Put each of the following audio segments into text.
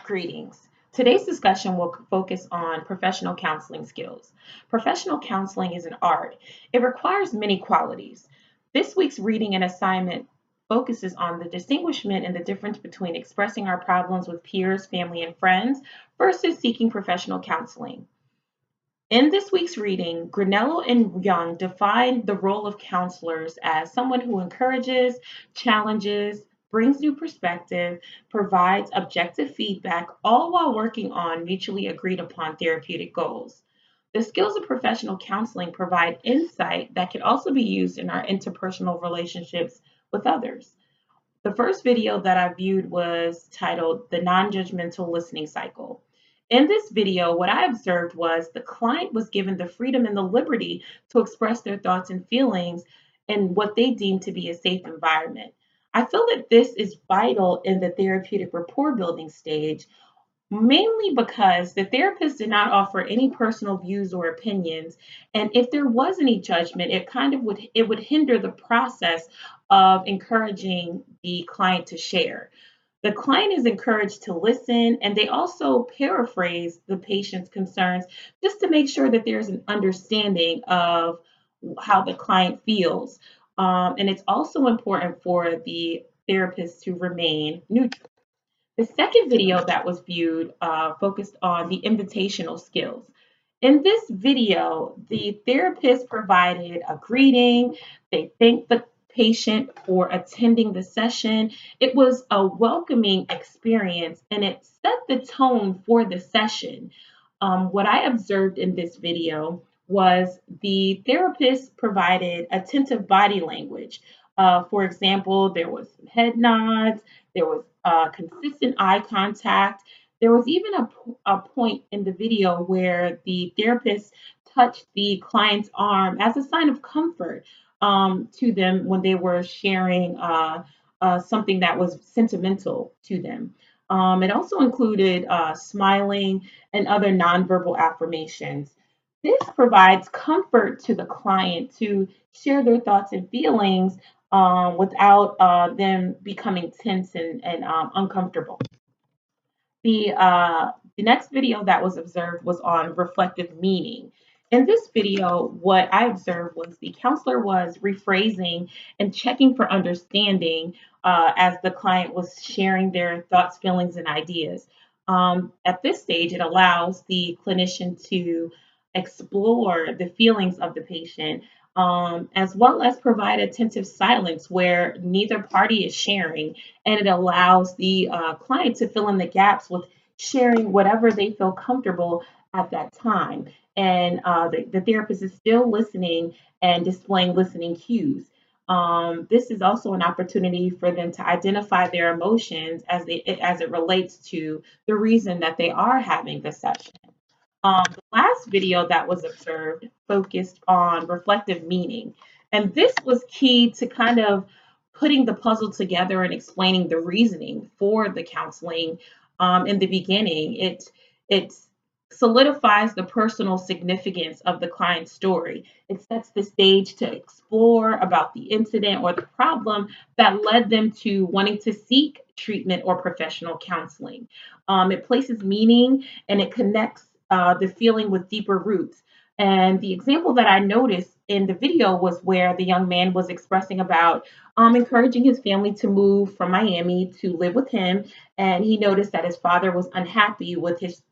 Greetings. Today's discussion will focus on professional counseling skills. Professional counseling is an art. It requires many qualities. This week's reading and assignment focuses on the distinguishment and the difference between expressing our problems with peers, family, and friends versus seeking professional counseling. In this week's reading, Granello and Young define the role of counselors as someone who encourages, challenges, brings new perspective, provides objective feedback, all while working on mutually agreed upon therapeutic goals. The skills of professional counseling provide insight that can also be used in our interpersonal relationships with others. The first video that I viewed was titled The Non-Judgmental Listening Cycle. In this video, what I observed was the client was given the freedom and the liberty to express their thoughts and feelings in what they deem to be a safe environment. I feel that this is vital in the therapeutic rapport building stage, mainly because the therapist did not offer any personal views or opinions, and if there was any judgment, it would hinder the process of encouraging the client to share. The client is encouraged to listen, and they also paraphrase the patient's concerns just to make sure that there's an understanding of how the client feels. And it's also important for the therapist to remain neutral. The second video that was viewed focused on the invitational skills. In this video, the therapist provided a greeting. They thanked the patient for attending the session. It was a welcoming experience and it set the tone for the session. What I observed in this video was the therapist provided attentive body language. For example, there was some head nods, there was consistent eye contact. There was even a point in the video where the therapist touched the client's arm as a sign of comfort to them when they were sharing something that was sentimental to them. It also included smiling and other nonverbal affirmations. This provides comfort to the client to share their thoughts and feelings without them becoming tense and uncomfortable. The next video that was observed was on reflective meaning. In this video, what I observed was the counselor was rephrasing and checking for understanding as the client was sharing their thoughts, feelings, and ideas. At this stage, it allows the clinician to explore the feelings of the patient, as well as provide attentive silence where neither party is sharing, and it allows the client to fill in the gaps with sharing whatever they feel comfortable at that time. And the therapist is still listening and displaying listening cues. This is also an opportunity for them to identify their emotions as it relates to the reason that they are having the session. The last video that was observed focused on reflective meaning. And this was key to kind of putting the puzzle together and explaining the reasoning for the counseling in the beginning. It solidifies the personal significance of the client's story. It sets the stage to explore about the incident or the problem that led them to wanting to seek treatment or professional counseling. It places meaning and it connects the feeling with deeper roots. And the example that I noticed in the video was where the young man was expressing about encouraging his family to move from Miami to live with him. And he noticed that his father was unhappy with his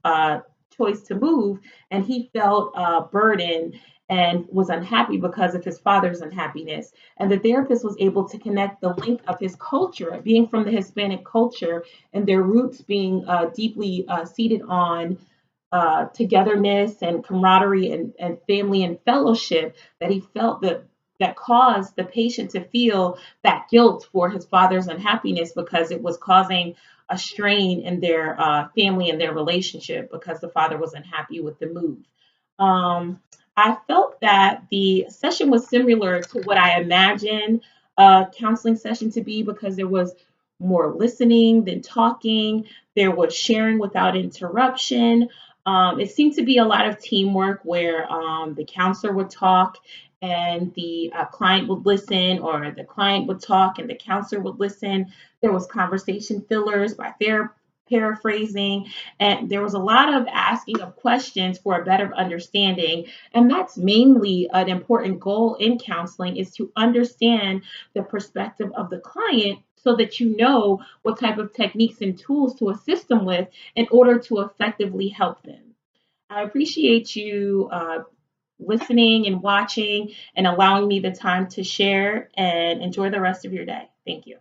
choice to move, and he felt burdened and was unhappy because of his father's unhappiness. And the therapist was able to connect the link of his culture, being from the Hispanic culture, and their roots being deeply seated on togetherness and camaraderie and family and fellowship, that he felt that caused the patient to feel that guilt for his father's unhappiness because it was causing a strain in their family and their relationship because the father was unhappy with the move. I felt that the session was similar to what I imagined a counseling session to be because there was more listening than talking. There was sharing without interruption. It seemed to be a lot of teamwork where the counselor would talk and the client would listen, or the client would talk and the counselor would listen. There was conversation fillers by paraphrasing, and there was a lot of asking of questions for a better understanding. And that's mainly an important goal in counseling, is to understand the perspective of the client so that you know what type of techniques and tools to assist them with in order to effectively help them. I appreciate you listening and watching and allowing me the time to share, and enjoy the rest of your day. Thank you.